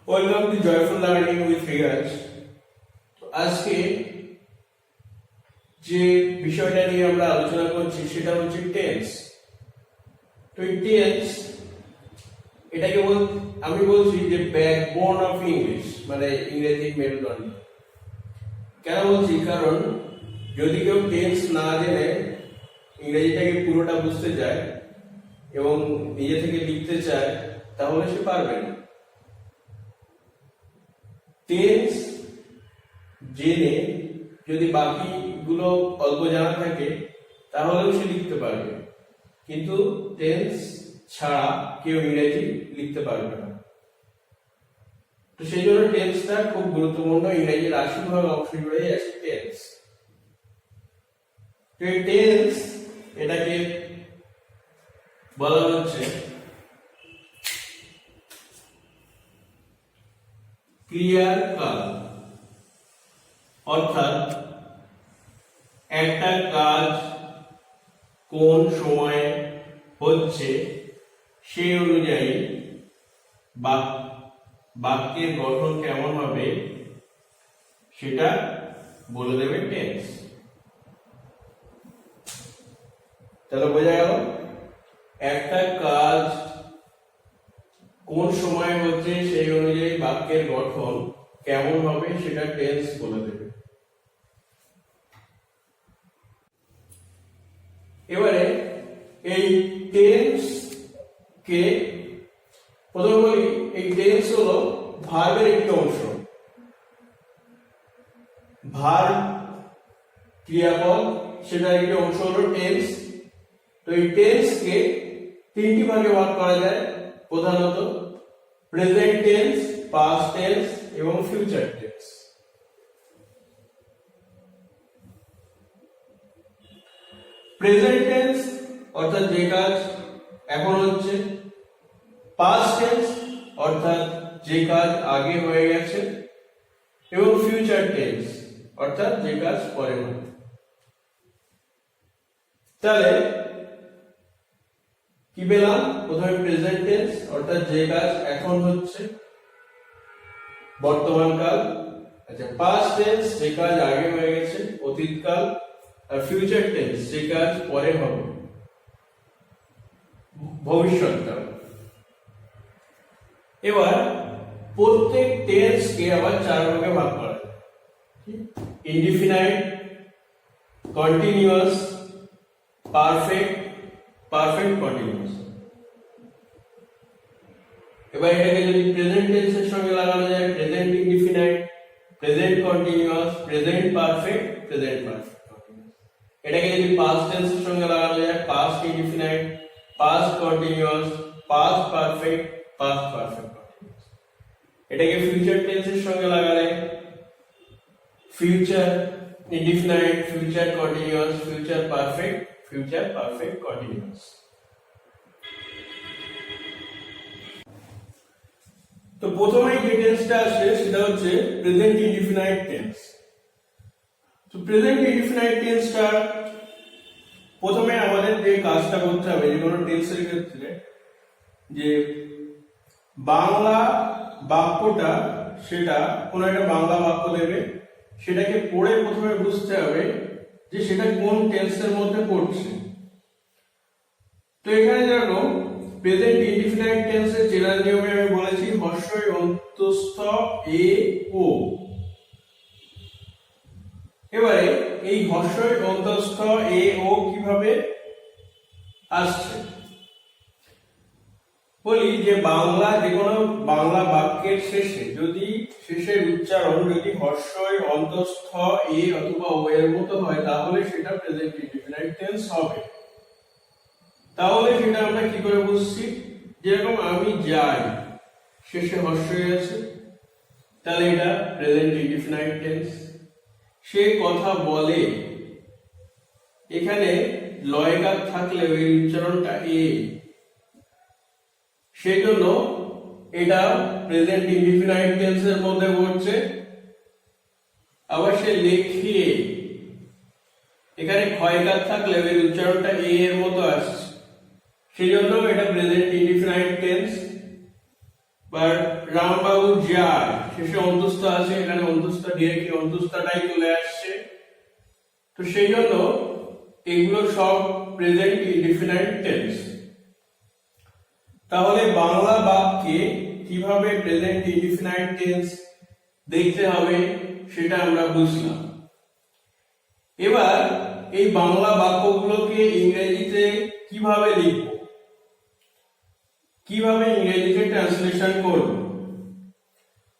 Welcome to joyful learning with Riaz. আজকে যে বিষয়টা নিয়ে আমরা আলোচনা করছি সেটা হচ্ছে টেন্স। তো এই টেন্স এটাকে আমি বলছি যে ব্যাকবোন অফ ইংলিশ, মানে ইংরেজির মেরুদণ্ড। কেন বলছি? কারণ যদি কেউ টেন্স না জেনে ইংরেজিটাকে পুরোটা বুঝতে চায় এবং নিজে থেকে লিখতে চায় তাহলে সে পারবে না। টেন্স জেনে যদি বাকিগুলো অল্প জানা থাকে তাহলেও সে লিখতে পারবে, কিন্তু টেন্স ছাড়া কেউ ইংরেজি লিখতে পারবে না। তো সেই জন্য টেন্সটা খুব গুরুত্বপূর্ণ। ইংরেজির ৮০% অংশ জুড়েই আছে টেন্স। তো এই টেন্স এটাকে বলা হচ্ছে ক্রিয়ার কাল, অর্থাৎ একটা কাজ কোন সময়ে হচ্ছে সেই অনুযায়ী বাক্যের গঠন কেমন হবে সেটা বলে দেবে টেন্স। তাহলে বোঝা গেল একটা কাজ কোন সময় হচ্ছে সেই অনুযায়ী বাক্যের গঠন কেমন হবে সেটা টেন্স বলে দেবে। এবারে এই টেন্স কে প্রথমে বলি, এই টেন্স হলো ভার্বের একটি অংশ। ভার্ব ক্রিয়াপদ, সেটার একটি অংশ হলো টেন্স। তো এই টেন্স কে তিনটি ভাগে ভাগ করা যায়, প্রধানত প্রেজেন্ট টেন্স, পাস্ট টেন্স এবং ফিউচার টেন্স। প্রেজেন্ট টেন্স অর্থাৎ যে কাজ এখন হচ্ছে, পাস্ট টেন্স অর্থাৎ যে কাজ আগে হয়ে গেছে, এবং ফিউচার টেন্স অর্থাৎ যে কাজ পরে হবে। তাহলে কি পেলাম? প্রথমে প্রেজেন্ট টেন্স অর্থাৎ যে কাজ এখন হচ্ছে, বর্তমান কাল। আচ্ছা, পাস্ট টেন্স যে কাজ আগে হয়ে গেছে, অতীত কাল। আর ফিউচার টেন্স যে কাজ পরে হবে, ভবিষ্যৎ কাল। এবার প্রত্যেক টেন্স কে আবার চার ভাগে ভাগ করা যায়: indefinite, continuous, perfect, perfect continuous. এবার এটাকে যদি প্রেজেন্ট টেন্সের সঙ্গে লাগানো যায়, present indefinite, present continuous, present perfect, present perfect continuous. এটাকে যদি পাস্ট টেন্সের সঙ্গে লাগানো যায়, past indefinite, past continuous, past perfect, past perfect continuous. এটাকে ফিউচার টেন্সের সঙ্গে লাগালে future indefinite, future continuous, future perfect, future perfect continuous. তো প্রথমেই যে টেন্সটা আসে সেটা হচ্ছে প্রেজেন্ট ইনডিফিনাইট টেন্স। তো প্রেজেন্ট ইনডিফিনাইট টেন্সটা প্রথমে আমাদের যে কাজটা করতে হবে যে কোনো টেন্সের ক্ষেত্রে, যে বাংলা বাক্যটা, সেটা কোনো একটা বাংলা বাক্য দেবে, সেটাকে পড়ে প্রথমে বুঝতে হবে যে সেটা কোন টেন্সের মধ্যে পড়ছে। তো এখানে যেরকম প্রেজেন্ট ইনডিফিনাইট টেন্সের চেনার নিয়মে আমি বলেছি হর্ষই অন্তস্থ এ ও। এবারে এই হর্ষই অন্তস্থ এ ও কিভাবে আসছে বলি, যে বাংলা যে কোনো বাংলা বাক্যের শেষে যদি শেষের উচ্চারণ যদি হর্ষই অন্তস্থ এ অথবা ও এর মতো হয় তাহলে সেটা প্রেজেন্ট ইনডিফিনাইট টেন্স হবে। তাহলে সেটা আমরা কি করে বুঝছি? যেরকম আমি যাই, শেষে হর্ষই আছে, তাহলে এটা প্রেজেন্ট ইনডিফিনাইট টেন্স। সে কথা বলে, এখানে লয়কার থাকলে ওই উচ্চারণটা এ, সেই জন্য এটা প্রেজেন্ট ইনডিফিনাইট টেন্সের মধ্যে পড়ছে। আবার সে লেখে, এখানে ক্ষয়কার থাকলে ওই উচ্চারণটা এ এর মতো আসছে, সেই জন্য এটা প্রেজেন্ট ইনডিফিনাইট টেন্স। বা রামবাবু যায়, শেষে অন্তুস্থ আছে, এখানে অন্তুস্থ ডিরেক্টলি অন্তুস্থটাই চলে আসছে। তো সেই জন্য এগুলো সব প্রেজেন্ট ইনডিফিনাইট টেন্স। তাহলে বাংলা বাক্যে কিভাবে প্রেজেন্ট ইনডিফিনাইট টেন্স দেখতে হবে সেটা আমরা বুঝলাম। এবার এই বাংলা বাক্যগুলোকে ইংরেজিতে কিভাবে লিখব, কিভাবে ইংরেজিতে ট্রান্সলেশন করব,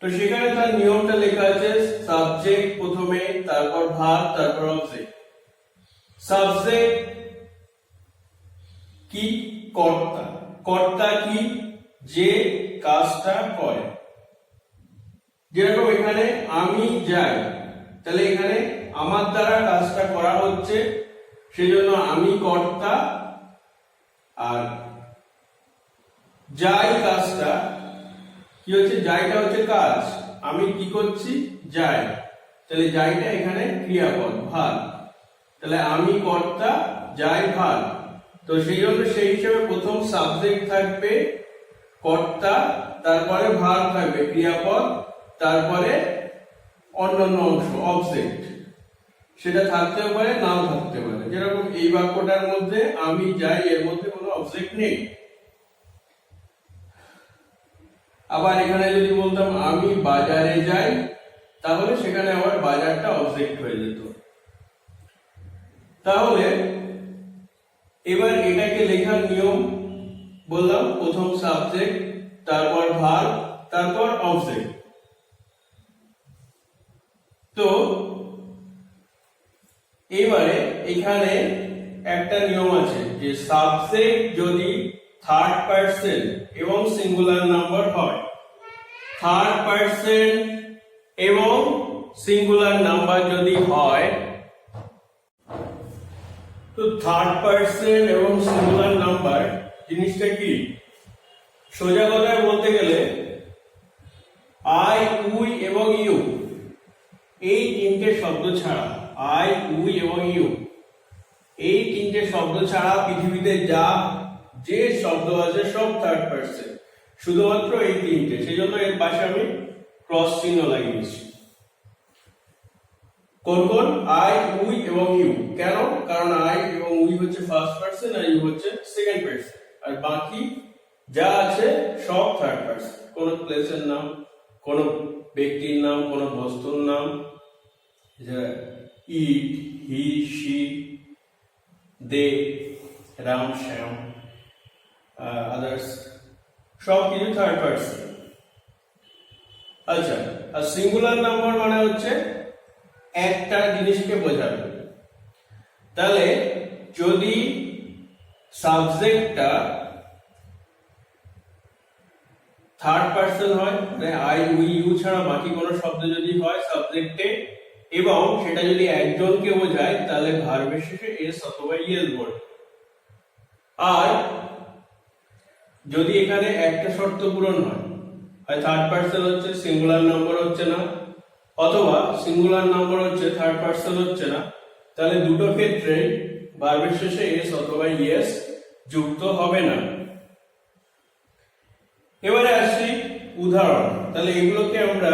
তো সেখানে তার নিয়মটা লেখা আছে। সাবজেক্ট প্রথমে, তারপর ভার্ব, তারপর অবজেক্ট। সাবজেক্ট কি? কর্তা। কর্তা কি? যে কাজটা করে। যেরকম এখানে আমি যাই, তাহলে এখানে আমার দ্বারা কাজটা করা হচ্ছে, সেজন্য আমি কর্তা। আর যাই কাজটা কি হচ্ছে? যাইটা হচ্ছে কাজ, আমি কি করছি? যাই। তাহলে যাইটা এখানে ক্রিয়াপদ, ভার্ব। তাহলে আমি কর্তা, যাই ভার্ব। তো সেই জন্য সেই হিসেবে প্রথম সাবজেক্ট থাকবে কর্তা, তারপরে ভার্ব থাকবে ক্রিয়াপদ, তারপরে অন্যান্য অংশ অবজেক্ট। সেটা থাকতেও পারে, নাও থাকতে পারে। যেরকম এই বাক্যটার মধ্যে আমি যাই, এর মধ্যে কোনো অবজেক্ট নেই। আবার এখানে যদি বলতাম আমি বাজারে যাই, তাহলে সেখানে আবার বাজারটা অবজেক্ট হয়ে যেত। তাহলে এবার এটাকে লেখার নিয়ম বললাম, প্রথম সাবজেক্ট, তারপর ভার্ব, তারপর অবজেক্ট। তো এবারে এখানে একটা নিয়ম আছে যে সাবজেক্ট যদি থার্ড পারসন এবং সিঙ্গুলার নাম্বার হয়, থার্ড পারসন এবং সিঙ্গুলার নাম্বার যদি হয়, তো থার্ড পারসন এবং সিঙ্গুলার নাম্বার জিনিসটা কি? সোজা কথায় বলতে গেলে আই, উই এবং ইউ, এই তিনটে শব্দ ছাড়া, আই, উই এবং ইউ, এই তিনটে শব্দ ছাড়া পৃথিবীতে যা যে শব্দ আছে সব থার্ড পারসন, শুধুমাত্র এই তিনটে। সেই জন্য এর পাশে আমি ক্রস চিহ্ন লাগিয়েছি। কোন কোন? আই, উই এবং ইউ। কেন? কারণ আই এবং উই হচ্ছে ফার্স্ট পারসন আর ইউ হচ্ছে সেকেন্ড পারসন, আর বাকি যা আছে সব থার্ড পারসন। কোন প্লেসের নাম, কোন ব্যক্তির নাম, কোন বস্তুর নাম, it, he, she, they, Ram, Shyam, others, সব কিছু থার্ড পারসন। আচ্ছা, আর সিঙ্গুলার নাম্বার মানে হচ্ছে একটা জিনিসকে বোঝাবে। তাহলে যদি সাবজেক্টটা থার্ড পারসন হয়, মানে আই, উই, ইউ ছাড়া বাকি কোনো শব্দ যদি হয় সাবজেক্টে, এবং সেটা যদি একজনকে বোঝায়, তাহলে ভার্বের শেষে এস অথবা ইএস বসবে। আর যদি এখানে একটা শর্ত পূরণ হয়, হয় থার্ড পারসন হচ্ছে, সিঙ্গুলার নাম্বার হচ্ছে না, অথবা সিঙ্গুলার নাম্বার হচ্ছে, থার্ড পারসন হচ্ছে না, তাহলে দুটো ক্ষেত্রে ভার্বের শেষে এস অথবা ইএস যুক্ত হবে না। এবারে আসি উদাহরণ। তাহলে এগুলোকে আমরা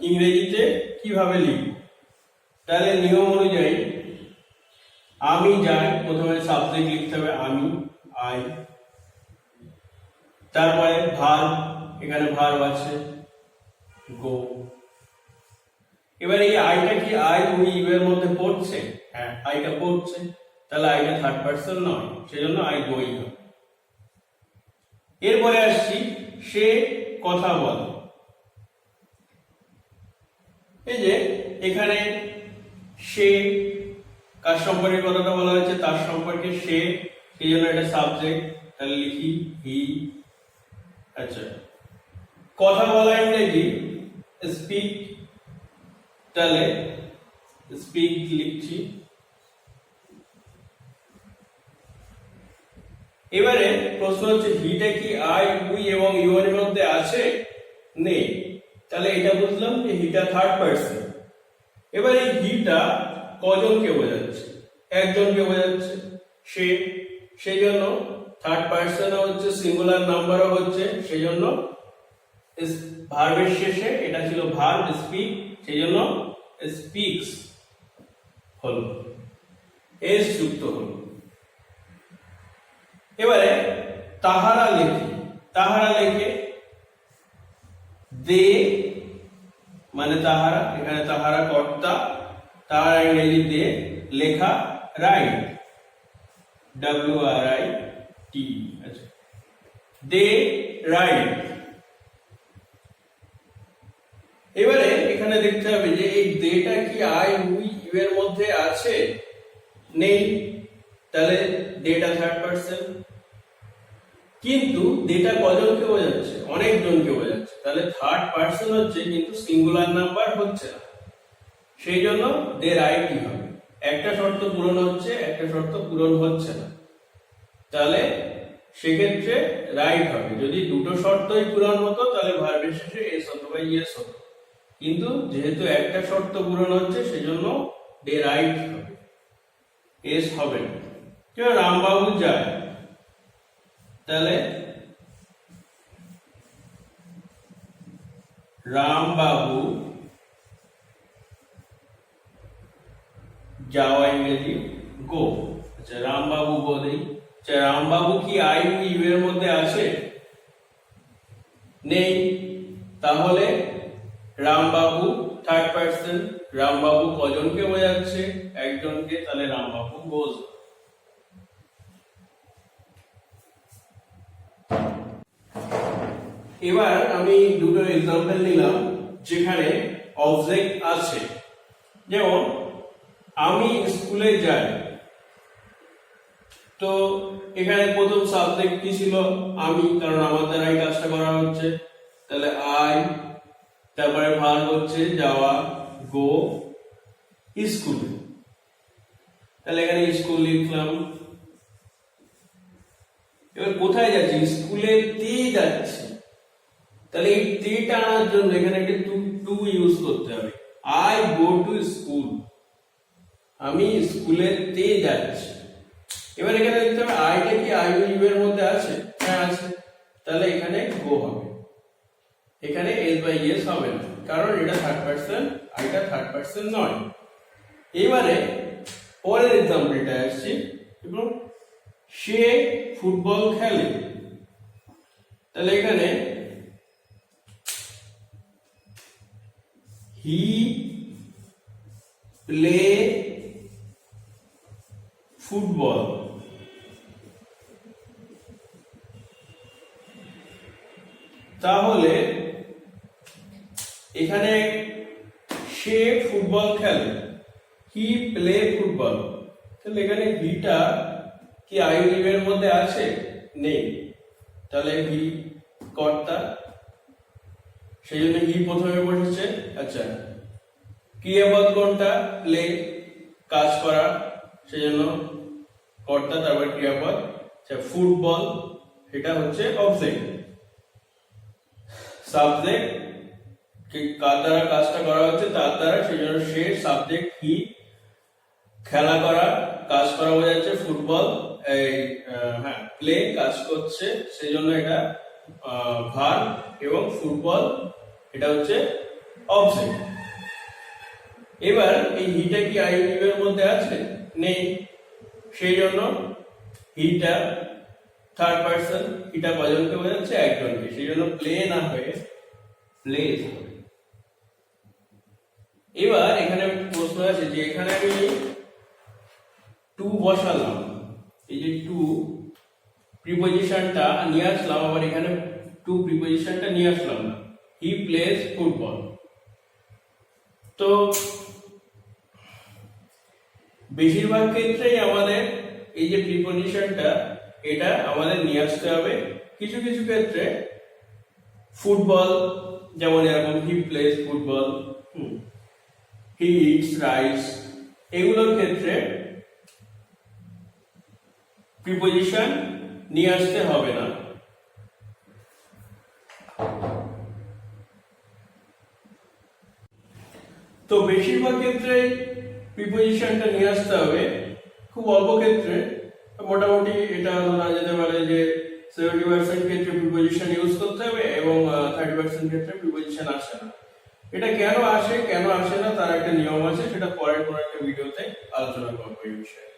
ইংরেজিতে কিভাবে লিখব? তাহলে নিয়ম অনুযায়ী আমি যাই, প্রথমে সাবজেক্ট লিখতে হবে আমি, আই, তারপরে ভার্ব, এখানে ভার্ব আছে গো। এবার এই আইটা কি আই, উই, ইউ এর মধ্যে পড়ছে? হ্যাঁ, আইটা পড়ছে, তাহলে আইটা থার্ড পারসন নয়, সেজন্য আই গোই হবে। এরপরে আসছি সে কথা বলে। এই যে এখানে সে কার সম্পর্কে কথাটা বলা হয়েছে? তার সম্পর্কে সে, সেই জন্য এটা সাবজেক্ট, তাহলে লিখি হি। আচ্ছা, কথা বলা ইংরেজি স্পিক, তাহলে স্পিক লিখছি। এবারে প্রশ্ন হচ্ছে হিটা কি আই, উই এবং ইউ এর মধ্যে আছে? নেই, তাহলে এটা বুঝলাম যে হিটা থার্ড পারসন। এবার এই হিটা কজনকে বোঝাচ্ছে? একজনকে বোঝাচ্ছে, সে, সেই জন্য থার্ড পারসন হচ্ছে, সিঙ্গুলার নাম্বারও হচ্ছে, সেই জন্য ভার্বের শেষে এটা ছিল ভার্ব স্পিক, সেই জন্য স্পিক্স হলো, এস যুক্ত হলো। এবারে তাহারা লেখে, তাহারা লেখে, দে মানে তাহারা, এখানে তাহারা কর্তা, তাহারা ইংরেজি দে, লেখা রাইট, WRIT, আচ্ছা, দে রাইট। এবারে এখানে দেখতে হবে যে এই দেটা কি আই উই ইউ এর মধ্যে আছে, নেই, তাহলে দেটা থার্ড পারসন। কিন্তু দেটা কজনকে বোঝাচ্ছে, অনেকজনকে বোঝাচ্ছে, তাহলে থার্ড পারসন হচ্ছে কিন্তু সিঙ্গুলার নাম্বার হচ্ছে না, সেই জন্য দে রাইটই হবে। একটা শর্ত পূরণ হচ্ছে, একটা শর্ত পূরণ হচ্ছে না, তাহলে সেক্ষেত্রে রাইট হবে। যদি দুটো শর্তই পূরণ হতো তাহলে ভার্বের শেষে এস অথবা ইয়েস হতো, কিন্তু যেহেতু একটা শর্ত পূরণ হচ্ছে সেজন্য দে রাইট হবে, এস হবে না। কেউ রামবাবু যায়, তাহলে রামবাবু যাওয়া ইংরেজি গো, আচ্ছা রামবাবু গো দেই। আচ্ছা রামবাবু কি আই ইউ এর মধ্যে আছে, নেই, তাহলে রামবাবু থার্ড পারসন, রামবাবু কজনকে বোঝাচ্ছে, একজনকে, তাহলে রামবাবু গোজ। এবার আমি দুটো এক্সাম্পল নিলাম যেখানে অবজেক্ট আছে, যেমন আমি স্কুলে যাই, তো এখানে প্রথম সাবজেক্ট কি ছিল, আমি, কারণ আমার দ্বারা এই কাজটা করা হচ্ছে, তাহলে আই, তারপরে ভার্ব হচ্ছে যাওয়া, গো স্কুলে, তাহলে এখানে স্কুল লিখলাম। এবার কোথায় যাচ্ছি, স্কুলে তে যাচ্ছি, তাহলে এই তেটা আনার জন্য এখানে একটা টু ইউজ করতে হবে, আই গো টু স্কুল, আমি স্কুলে তে যাচ্ছি। এবার এখানে দেখতে হবে আইটা কি আই ইউ এর মধ্যে আছে, হ্যাঁ আছে, তাহলে এখানে গো হবে, এখানে এস বাই এস হবে না, কারণ এটা থার্ড পারসন, আইটা থার্ড পারসন নয়। এবারে পরের এক্সাম্পলটা আসছে, এবং সে ফুটবল খেলে, তাহলে এখানে হি প্লে ফুটবল, তাহলে এখানে সে ফুটবল খেলে, হি প্লে ফুটবল, তাহলে এখানে হিটা কি আই ইউ এর মধ্যে আছে, নেই, তাহলে হি কর্তা, সেই জন্য হি প্রথমে বসেছে। আচ্ছা ক্রিয়াপদ কোনটা, প্লে, কাজ করা, সেই জন্য কর্তা, তারপর ক্রিয়াপদ। আচ্ছা ফুটবল, এটা হচ্ছে অবজেক্ট, সাবজেক্ট কার দ্বারা কাজটা করা হচ্ছে, তার দ্বারা, সেই জন্য সে, সাবজেক্ট হি, খেলা করা, কাজ করা বোঝাচ্ছে, ফুটবল, এই হ্যাঁ প্লে, কাজ করছে, সেই জন্য এটা ভার্ব, এবং ফুটবল এটা হচ্ছে অবজেক্ট। এবার এই হিটা কি আই ইউ এর মধ্যে আছে, নেই, সেই জন্য হিটা থার্ড পারসন, হিটা কজনকে বোঝাচ্ছে, একজনকে, সেই জন্য প্লে না হয়ে প্লেস হবে। এবার এখানে প্রশ্ন আছে যে এখানে আমি টু বসালাম, এই যে টু প্রিপজিশনটা নিয়ে আসলাম, আবার এখানে টু প্রিপজিশনটা নিয়ে আসলাম না, হি প্লেস ফুটবল। তো বেশিরভাগ ক্ষেত্রেই আমাদের এই যে প্রিপজিশনটা এটা আমাদের নিয়ে আসতে হবে, কিছু কিছু ক্ষেত্রে ফুটবল, যেমন এরকম he plays football, he eats rice, এগুলোর ক্ষেত্রে প্রিপজিশন নিয়ে আসতে হবে না। তো বেশিরভাগ ক্ষেত্রে প্রিপজিশনটা নিয়ে আসতে হবে, খুব অল্প ক্ষেত্রে মোটামুটি এটা ধরা যেতে পারে যে 70% ক্ষেত্রে প্রিপোজিশন ইউজ করতে হবে এবং 30% ক্ষেত্রে প্রিপোজিশন আসে না। এটা কেন আসে কেন আসে না তার একটা নিয়ম আছে, সেটা পরের কোনো একটা ভিডিওতে আলোচনা করবো এই বিষয়ে।